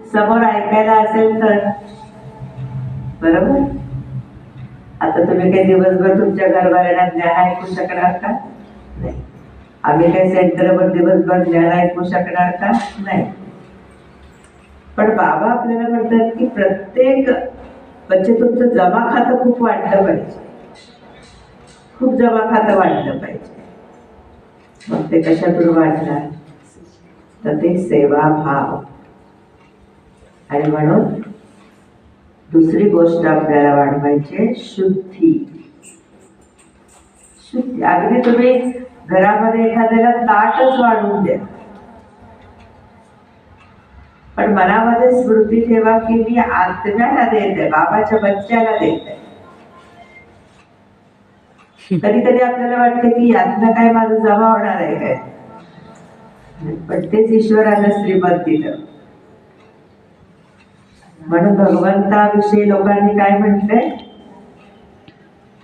समोर ऐकायला असेल तर बरोबर. आता तुम्ही काही दिवसभर तुमच्या घरवाल्यांना ज्ञान ऐकू शकणार का? नाही. आम्ही काही सेंटरवर दिवसभर ज्ञान ऐकू शकणार का? नाही. पण बाबा आपल्याला म्हणतात की प्रत्येक म्हणजे तुमचं जमा खातं खूप वाढलं पाहिजे, खूप जमा खातं वाढलं पाहिजे. मग ते कशातून वाढणार? तर ते सेवाभाव. आणि म्हणून दुसरी गोष्ट आपल्याला वाढवायची शुद्धी. शुद्धी. अगदी तुम्ही घरामध्ये एखाद्याला ताटच वाढवून द्या, पण मनामध्ये स्मृती ठेवा की मी आत्म्याला देत आहे, बाबाच्या बच्च्याला देत आहे. कधी कधी आपल्याला वाटतं की यातनं काय माझं जमा होणार आहे काय, पण तेच ईश्वरानं श्रीमत दिलं. म्हणून भगवंताविषयी लोकांनी काय म्हटलंय,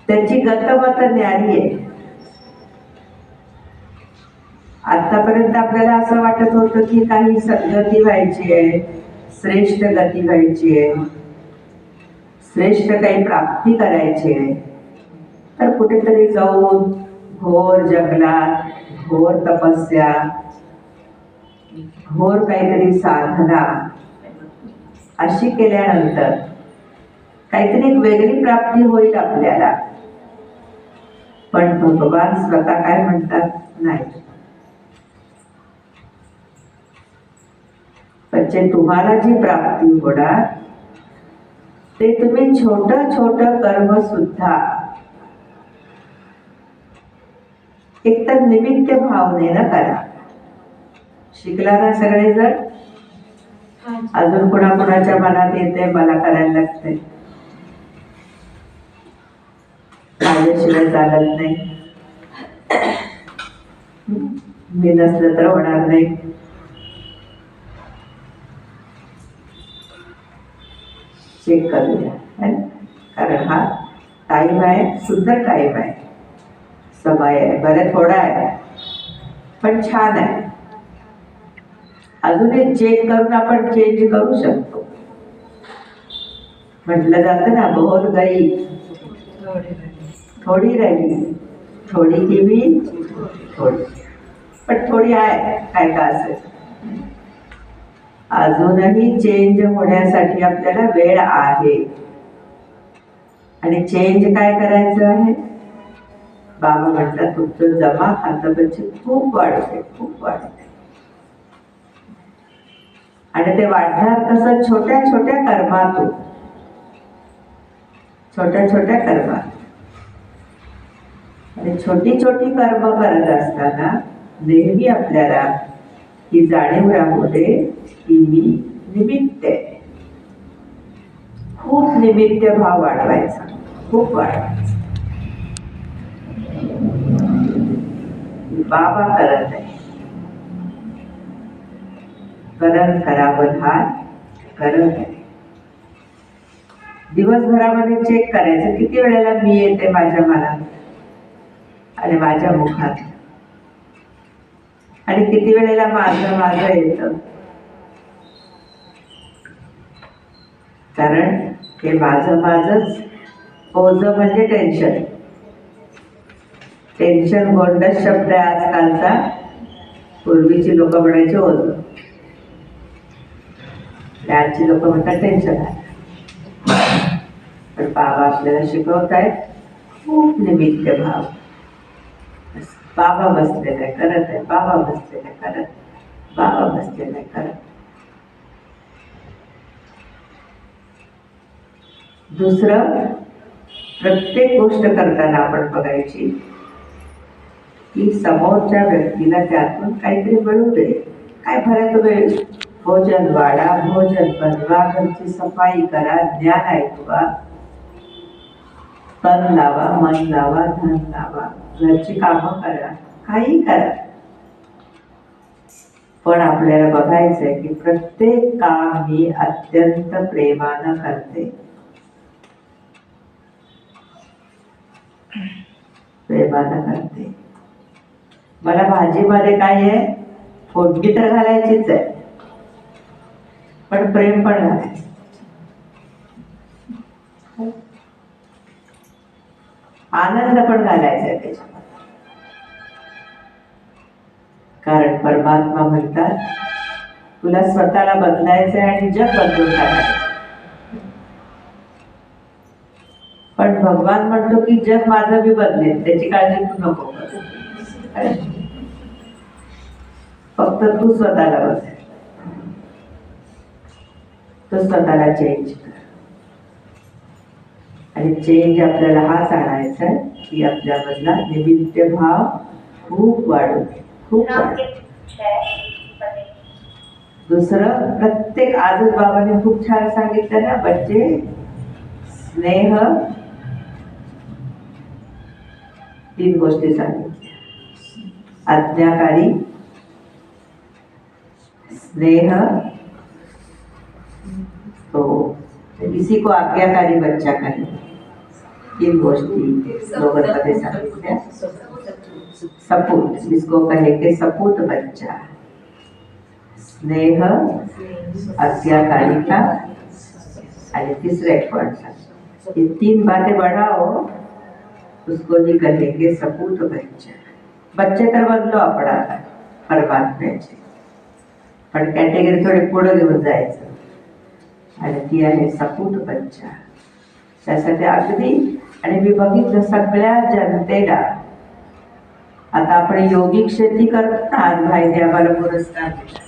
त्याची गतमत न्यारी आहे. आतापर्यंत आपल्याला असं वाटत होतं की काही सद्गती व्हायची आहे, श्रेष्ठ गती व्हायची आहे, श्रेष्ठ काही प्राप्ती करायची आहे, तर कुठेतरी जाऊन घोर जंगलात, घोर तपस्या, घोर काहीतरी साधना अशी केल्यानंतर काहीतरी एक वेगळी प्राप्ती होईल आपल्याला. पण भगवान स्वतः काय म्हणतात, नाही. म्हणजे तुम्हाला जी प्राप्ती होणार ते तुम्ही छोटं छोटं कर्म सुद्धा एकतर निमित्त भावनेनं करा. शिकला ना सगळेजण? अजून कुणाकुणाच्या मनात येते मला करायला लागते, माझ्याशिवाय चालत नाही, मी नसलं तर होणार नाही. चेक करूया, कारण हा टाइम आहे, सुंदर टाइम आहे, समय आहे, बरं थोडा आहे पण छान आहे. अजून एक चेक करून आपण चेंज करू शकतो. म्हटलं जातं ना, बहुत गई थोडी राहिली, थोडी की भी थोडी, पण थोडी आहे काय का असेल. अजूनही चेंज होण्यासाठी आपल्याला वेळ आहे. आणि चेंज काय करायचं आहे? बाबा म्हणतात तुमचं जमा खातं म्हणजे खूप वाढते, खूप वाढते. आणि ते वाढणार कसं? छोट्या छोट्या कर्मातून, छोट्या छोट्या कर्मात. आणि छोटी छोटी कर्म करत असताना नेहमी आपल्याला ही जाणीव राहू दे की मी निमित्त आहे. खूप निमित्त भाव वाढवायचा, खूप वाढवायचा. बाबा करत आहे, करत करावधान करत आहे. दिवसभरामध्ये चेक करायचं किती वेळेला मी येते माझ्या मनात आणि माझ्या मुखात, आणि किती वेळेला माझं माझं येतं. कारण हे माझं माझंच ओझं म्हणजे टेन्शन. टेन्शन गोंडस शब्द आहे आजकालचा. पूर्वीची लोक म्हणायचे ओझं, आजची लोक म्हणतात टेन्शन आहे. पण बाबा आपल्याला शिकवतायत खूप निमित्त भाव. बाबा बसलेला आहे करत आहे, बाबा बसलेला आहे करत, बाबा बसलेला आहे करत. दुसरं, प्रत्येक गोष्ट करताना आपण बघायची की समोरच्या व्यक्तीला त्यातून काहीतरी मिळू दे. काय फरक वेळ? भोजन वाढा, भोजन बनवा, घरची सफाई करा, ज्ञान ऐकवा, तन लावा, मन लावा, धन लावा, घरची कामं करा, काही करा. पण आपल्याला बघायचंय की प्रत्येक काम मी अत्यंत प्रेमानं करते, प्रेमानं करते. मला भाजीमध्ये काय आहे, फोडणी तर घालायचीच आहे, पण प्रेम पण घालायचं. आनंद पण घालायचा आहे त्याच्यामध्ये. कारण परमात्मा म्हणतात तुला स्वतःला बदलायचंय आणि जग बदलून टाकायचं. पण भगवान म्हणतो की जग माझं बी बदलेल, त्याची काळजी तू नको करू. फक्त तू स्वतःला बदल, तू स्वतःला चेंज कर. आणि चेंज आपल्याला हाच आणायचा आहे की आपल्यामधला निमित्त भाव खूप वाढू, खूप वाढू. दुसरं, प्रत्येक आजच बाबांनी खूप छान सांगितलं ना बच्चे, स्नेह, 3 गोष्टी सांगितल्या. आज्ञाकारी, स्नेह, तो इसी को आज्ञाकारी बच्चा कहे. 3 गोष्टी लोकांमध्ये सांगितल्या. सपूत, जिसको कहे के सपूत बच्चा, स्नेह, आज्ञाकारिता आणि तिसरा एक पॉइंट सांग, ये 3 बातें बढ़ाओ उसको जी कहेंगे सपूत बच्चा. बच्चे तर बनलो आपण आता परमात्म्याचे, पण कॅटेगरी थोडी पुढे घेऊन जायचं आणि ती आहे सपूत बच्चा. त्यासाठी अगदी, आणि मी बघितलं सगळ्या जनतेला, आता आपण योगिक शेती करतो ना, आज भाईने आम्हाला पुरस्कार दिला,